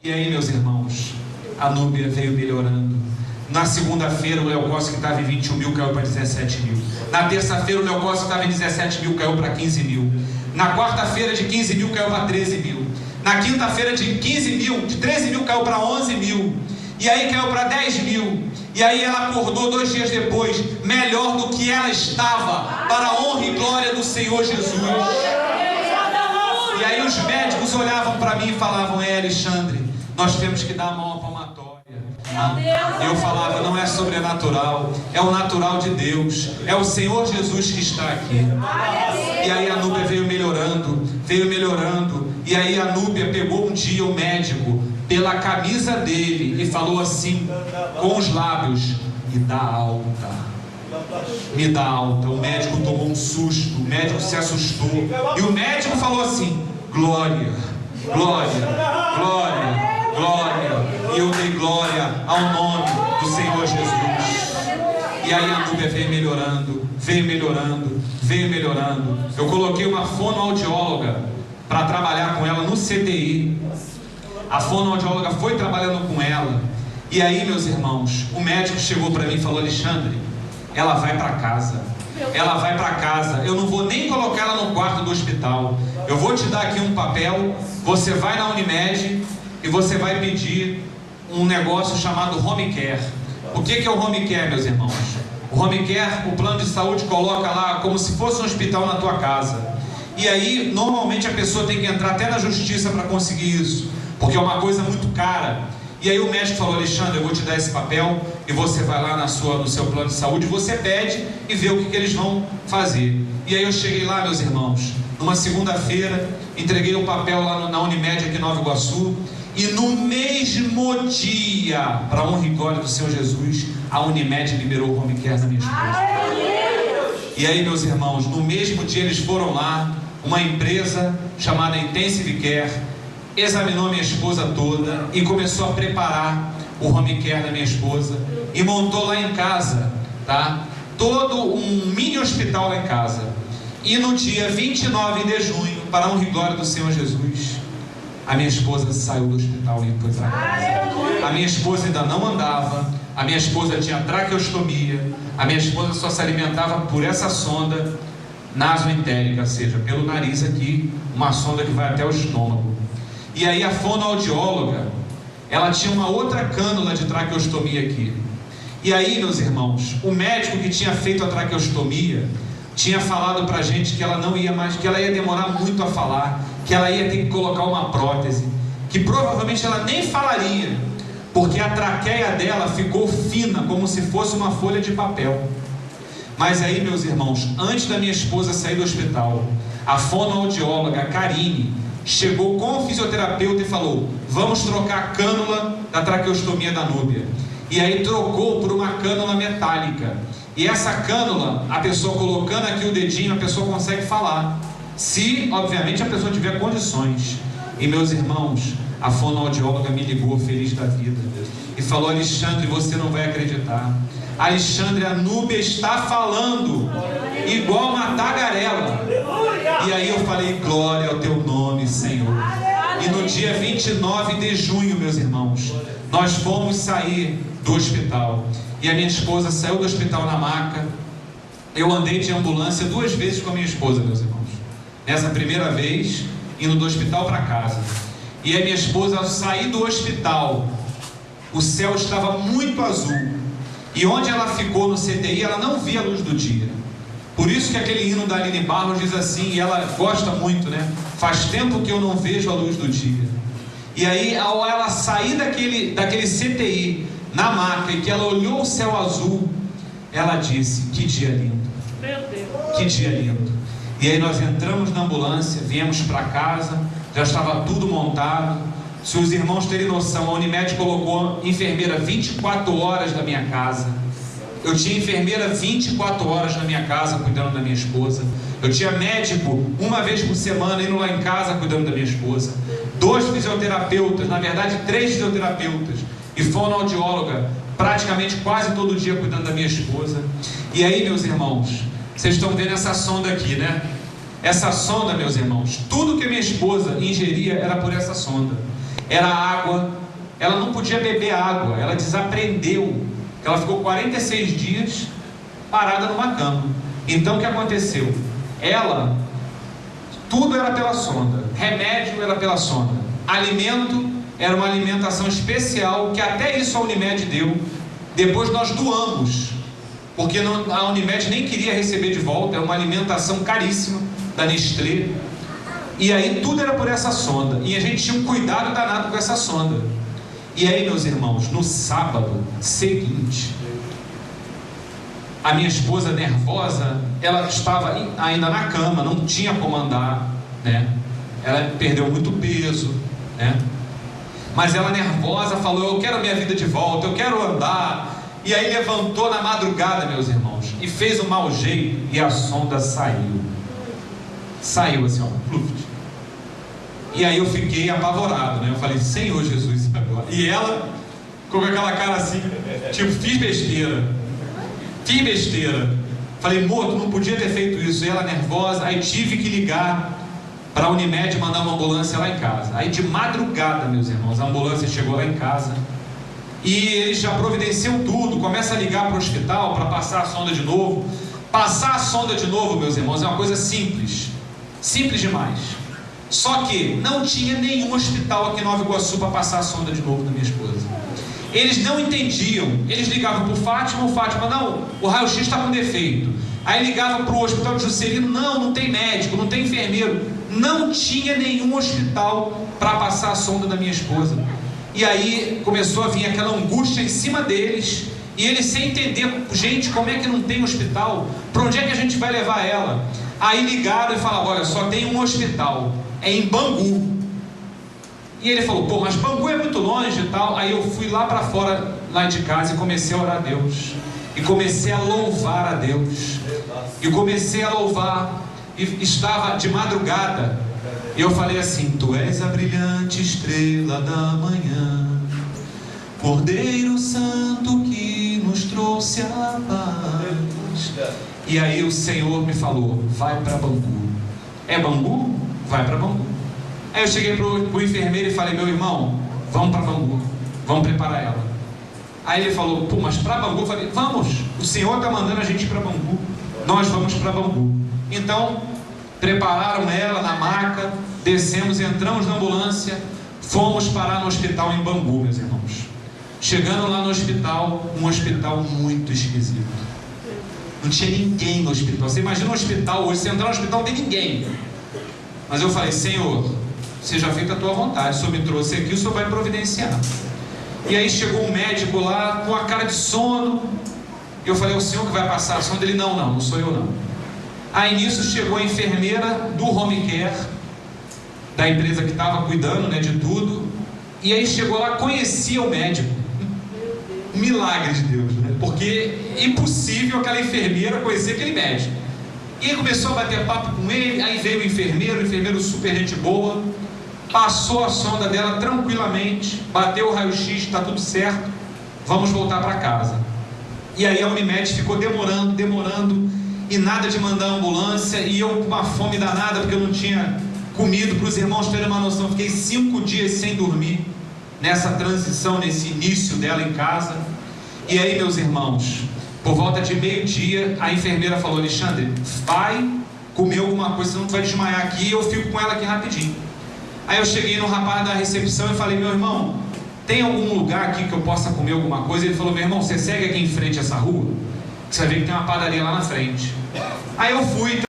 E aí, meus irmãos, a Núbia veio melhorando. Na segunda-feira o Leucócio, que estava em 21 mil, caiu para 17 mil. Na terça-feira o Leucócio, que estava em 17 mil, caiu para 15 mil. Na quarta-feira de 15 mil caiu para 13 mil. Na quinta-feira de 13 mil caiu para 11 mil. E aí caiu para 10 mil. E aí ela acordou 2 dias depois, melhor do que ela estava, para a honra e glória do Senhor Jesus. E aí os médicos olhavam para mim e falavam: Alexandre, nós temos que dar a mão à palmatória. Eu falava: não é sobrenatural, é o natural de Deus, é o Senhor Jesus que está aqui. E aí a Núbia veio melhorando. E aí a Núbia pegou um dia o médico pela camisa dele e falou assim, com os lábios: me dá alta, me dá alta. O médico tomou um susto, o médico se assustou, e o médico falou assim: glória, glória, glória, glória. E eu dei glória ao nome do Senhor Jesus. E aí a Núbia veio melhorando. Eu coloquei uma fonoaudióloga para trabalhar com ela no CTI. A fonoaudióloga foi trabalhando com ela. E aí, meus irmãos, o médico chegou para mim e falou: Alexandre, ela vai para casa. Ela vai para casa. Eu não vou nem colocar ela no quarto do hospital. Eu vou te dar aqui um papel. Você vai na Unimed e você vai pedir um negócio chamado Home Care. O que é o Home Care, meus irmãos? O Home Care, o plano de saúde coloca lá como se fosse um hospital na tua casa. E aí, normalmente a pessoa tem que entrar até na justiça para conseguir isso, porque é uma coisa muito cara. E aí o médico falou: Alexandre, eu vou te dar esse papel e você vai lá no seu plano de saúde, você pede e vê o que eles vão fazer. E aí eu cheguei lá, meus irmãos, numa segunda-feira, entreguei o papel lá na Unimed aqui em Nova Iguaçu, e no mesmo dia, para a honra e glória do Senhor Jesus, a Unimed liberou o Home Care da minha esposa. E aí, meus irmãos, no mesmo dia eles foram lá, uma empresa chamada Intensive Care examinou a minha esposa toda e começou a preparar o Home Care da minha esposa e montou lá em casa, tá? Todo um mini hospital lá em casa. E no dia 29 de junho, para a honra e glória do Senhor Jesus, a minha esposa saiu do hospital e foi para casa. A minha esposa ainda não andava, a minha esposa tinha traqueostomia, a minha esposa só se alimentava por essa sonda nasoentérica, ou seja, pelo nariz aqui, uma sonda que vai até o estômago. E aí a fonoaudióloga, ela tinha uma outra cânula de traqueostomia aqui. E aí, meus irmãos, o médico que tinha feito a traqueostomia tinha falado pra gente que ela não ia mais, que ela ia demorar muito a falar, que ela ia ter que colocar uma prótese, que provavelmente ela nem falaria, porque a traqueia dela ficou fina, como se fosse uma folha de papel. Mas aí, meus irmãos, antes da minha esposa sair do hospital, a fonoaudióloga, a Karine, chegou com o fisioterapeuta e falou: vamos trocar a cânula da traqueostomia da Núbia. E aí trocou por uma cânula metálica. E essa cânula, a pessoa colocando aqui o dedinho, a pessoa consegue falar, se obviamente a pessoa tiver condições. E meus irmãos, a fonoaudióloga me ligou feliz da vida e falou: Alexandre, você não vai acreditar, Alexandre, a Núbia está falando igual uma tagarela. E aí eu falei: glória ao teu nome, Senhor. E no dia 29 de junho, meus irmãos, nós fomos sair do hospital. E a minha esposa saiu do hospital na maca. Eu andei de ambulância 2 vezes com a minha esposa, meus irmãos. Nessa primeira vez, indo do hospital para casa. E a minha esposa, ao sair do hospital, o céu estava muito azul. E onde ela ficou no CTI, ela não via a luz do dia. Por isso que aquele hino da Aline Barros diz assim, e ela gosta muito, né? Faz tempo que eu não vejo a luz do dia. E aí, ao ela sair daquele CTI, na maca, e que ela olhou o céu azul, ela disse: que dia lindo. Meu Deus. Que dia lindo. E aí nós entramos na ambulância, viemos para casa, já estava tudo montado. Se os irmãos terem noção, a Unimed colocou enfermeira 24 horas na minha casa. Eu tinha enfermeira 24 horas na minha casa cuidando da minha esposa. Eu tinha médico 1 vez por semana indo lá em casa cuidando da minha esposa. 2 fisioterapeutas, na verdade 3 fisioterapeutas, e fonoaudióloga praticamente quase todo dia cuidando da minha esposa. E aí, meus irmãos, vocês estão vendo essa sonda aqui, né? Essa sonda, meus irmãos, tudo que a minha esposa ingeria era por essa sonda. era água. Ela não podia beber água, ela desaprendeu. Ela ficou 46 dias parada numa cama. Então o que aconteceu? Tudo era pela sonda, remédio era pela sonda, alimento era uma alimentação especial, que até isso a Unimed deu. Depois nós doamos, porque a Unimed nem queria receber de volta, é uma alimentação caríssima da Nestlé. E aí tudo era por essa sonda, e a gente tinha um cuidado danado com essa sonda. E aí, meus irmãos, no sábado seguinte, a minha esposa nervosa, ela estava ainda na cama, não tinha como andar, né? Ela perdeu muito peso, né? Mas ela nervosa falou: eu quero minha vida de volta, eu quero andar. E aí levantou na madrugada, meus irmãos, e fez um mau jeito, e a sonda saiu assim, ó, pluft. E aí eu fiquei apavorado, né? Eu falei: Senhor Jesus, agora. E ela com aquela cara assim, tipo, fiz besteira. Falei: amor, tu não podia ter feito isso. E ela nervosa, aí tive que ligar para a Unimed mandar uma ambulância lá em casa. Aí de madrugada, meus irmãos, a ambulância chegou lá em casa, e eles já providenciam tudo, começa a ligar para o hospital para passar a sonda de novo. Passar a sonda de novo, meus irmãos, é uma coisa simples demais. Só que não tinha nenhum hospital aqui em Nova Iguaçu para passar a sonda de novo da minha esposa. Eles não entendiam, eles ligavam para o Fátima, não, o raio-x está com defeito. Aí ligavam para o hospital de Juscelino, não tem médico, não tem enfermeiro. Não tinha nenhum hospital para passar a sonda da minha esposa. E aí começou a vir aquela angústia em cima deles, e eles sem entender: gente, como é que não tem hospital? Para onde é que a gente vai levar ela? Aí ligaram e falaram: olha, só tem um hospital, é em Bangu. E ele falou: pô, mas Bangu é muito longe e tal. Aí eu fui lá para fora, lá de casa, e comecei a orar a Deus, e comecei a louvar a Deus, e estava de madrugada, e eu falei assim: tu és a brilhante estrela da manhã, Cordeiro Santo que nos trouxe a paz. E aí o Senhor me falou: vai para Bangu. É Bangu? Vai para Bangu. Aí eu cheguei pro enfermeiro e falei: meu irmão, vamos para Bangu, vamos preparar ela. Aí ele falou: pô, mas para Bangu? Eu falei: vamos, o Senhor está mandando a gente ir para Bangu, nós vamos para Bangu. Então prepararam ela na maca, descemos, entramos na ambulância, fomos parar no hospital em Bangu, meus irmãos. Chegando lá no hospital, um hospital muito esquisito, não tinha ninguém no hospital. Você imagina um hospital hoje, você entrar no hospital não tem ninguém. Mas eu falei: Senhor, seja feita a tua vontade, o Senhor me trouxe aqui, o Senhor vai providenciar. E aí chegou um médico lá com a cara de sono. Eu falei: é o senhor que vai passar a sonda? Ele: não sou eu não. Aí nisso chegou a enfermeira do home care, da empresa que estava cuidando, né, de tudo. E aí chegou lá, conhecia o médico. Um milagre de Deus, né? Porque impossível aquela enfermeira conhecer aquele médico. E aí começou a bater papo com ele. Aí veio o enfermeiro super gente boa, passou a sonda dela tranquilamente, bateu o raio-x, está tudo certo, vamos voltar para casa. E aí a Unimed ficou demorando, e nada de mandar ambulância, e eu com uma fome danada, porque eu não tinha comido. Para os irmãos terem uma noção, fiquei 5 dias sem dormir, nessa transição, nesse início dela em casa. E aí, meus irmãos, por volta de meio-dia, a enfermeira falou: Alexandre, vai comer alguma coisa, senão tu vai desmaiar aqui, e eu fico com ela aqui rapidinho. Aí eu cheguei no rapaz da recepção e falei: meu irmão, tem algum lugar aqui que eu possa comer alguma coisa? Ele falou: meu irmão, você segue aqui em frente a essa rua, você vai ver que tem uma padaria lá na frente. Aí eu fui.